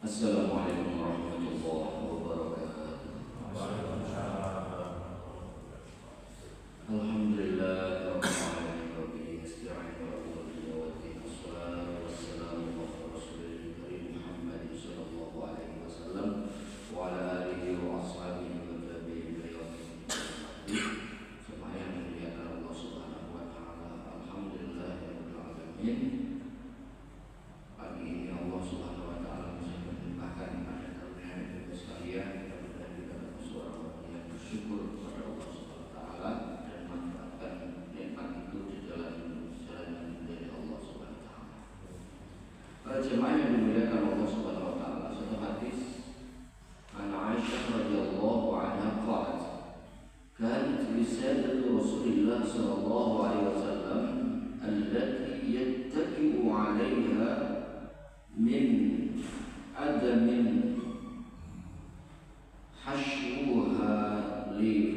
Assalamualaikum warahmatullahi wabarakatuh. Alhamdulillah rabbil alamin wa bihi nasta'in wa la ilaha illa Allah wassalamu ala rasulil karim Muhammad sallallahu alaihi wasallam wa ala alihi wa ashabihi wa tabi'in ila yaumil Semua yang dimuliakan Allah Subhanahu wa taala. Alhamdulillah rabbil alamin. Pagi ini Allah Subhanahu wa taala bahkan pada karunia kita sekalian, mudah-mudahan kita dapat suara yang bersyukur kepada Allah Subhanahu wa taala dan manfaatkan nikmat itu di jalan dari Allah Subhanahu wa taala. Para jemaah yang dimuliakan Allah Subhanahu wa taala, satu hadis an Aisyah radhiyallahu anha qalat kanat lisanatu Rasulillah sallallahu alaihi wasallam allati yattaki'u 'alaiha min adamin hashruha lif.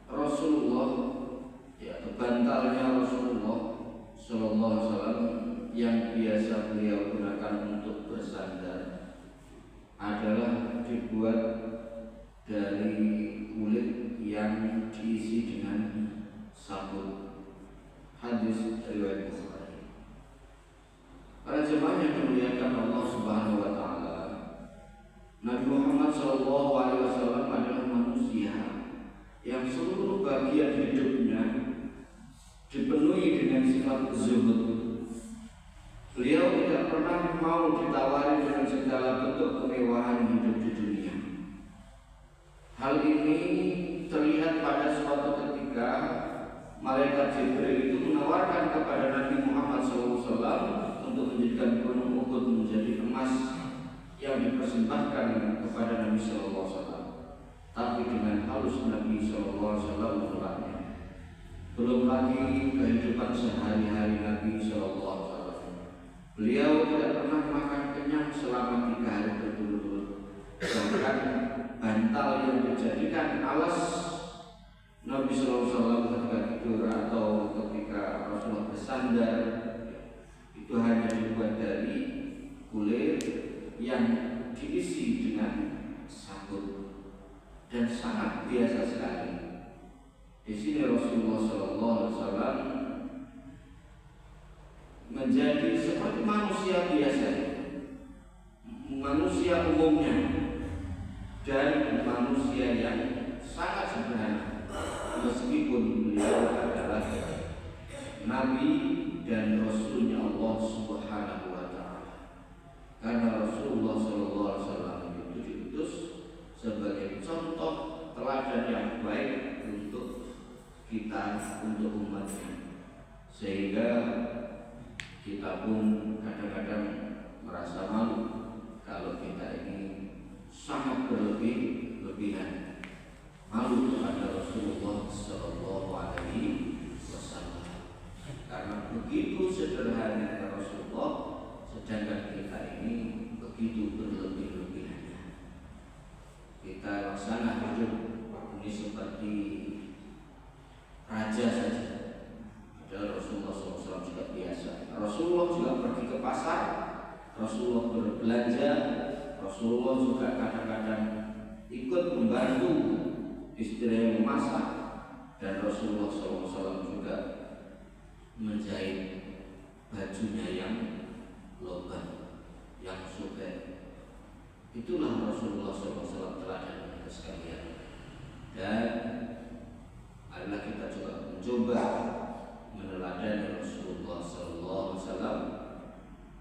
Rasulullah, ya, bantalnya Rasulullah sallallahu alaihi wasallam yang biasa beliau gunakan untuk bersandar adalah dibuat dari kulit yang diisi dengan sabut. Hadis riwayat Bukhari. Para jemaah yang dimuliakan Allah Subhanahu wa taala, Nabi Muhammad sallallahu alaihi wasallam adalah manusia yang seluruh bagian hidupnya dipenuhi dengan sifat zuhud. Beliau tidak pernah mau ditawari dengan segala bentuk kemewahan hidup di dunia. Hal ini terlihat pada suatu ketika Malaikat Jibril itu menawarkan kepada Nabi Muhammad SAW untuk menjadikan gunung Uhud menjadi emas yang dipersembahkan kepada Nabi SAW. Tapi dengan halus Nabi SAW menolaknya. Belum lagi kehidupan sehari-hari Nabi SAW. Beliau tidak pernah makan kenyang selama 3 hari berturut-turut. Bahkan bantal yang dijadikan alas Nabi SAW ketika tidur atau ketika Rasulullah bersandar itu hanya dibuat dari kulit yang diisi dengan sabut dan sangat biasa sekali. Di sini Rasulullah SAW menjadi seperti manusia biasa, manusia umumnya, dan manusia yang sangat sederhana. Meskipun beliau adalah Nabi dan Rasulnya Allah Subhanahu wa taala. Karena Rasulullah SAW itu diutus sebagai contoh teladan yang baik untuk kita, untuk umatnya. Sehingga kita pun kadang-kadang merasa malu kalau kita ini sangat berlebihan. Malu kepada Rasulullah Sallallahu Alaihi Wasallam karena begitu sederhana Rasulullah, sedangkan kita ini begitu berlebih-lebihannya. Kita laksana hidup ini seperti raja saja. Padahal Rasulullah SAW juga biasa. Rasulullah juga pergi ke pasar, Rasulullah berbelanja, Rasulullah juga kadang-kadang ikut membantu istri yang memasak, dan Rasulullah SAW juga menjahit bajunya yang lobang, yang sobek. Itulah Rasulullah SAW teladan kita sekalian. Dan adalah kita juga mencoba meneladani Rasulullah SAW.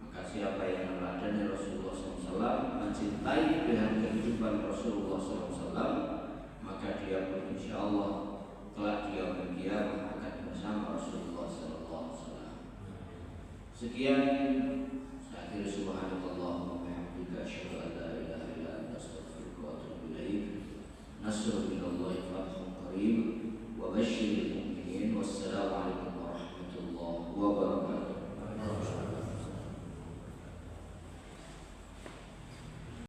Maka siapa yang meneladani Rasulullah SAW, mencintai dengan kehidupan Rasulullah SAW, maka dia pun insya Allah kelak dia berkiam akan bersama Rasulullah SAW. Sekian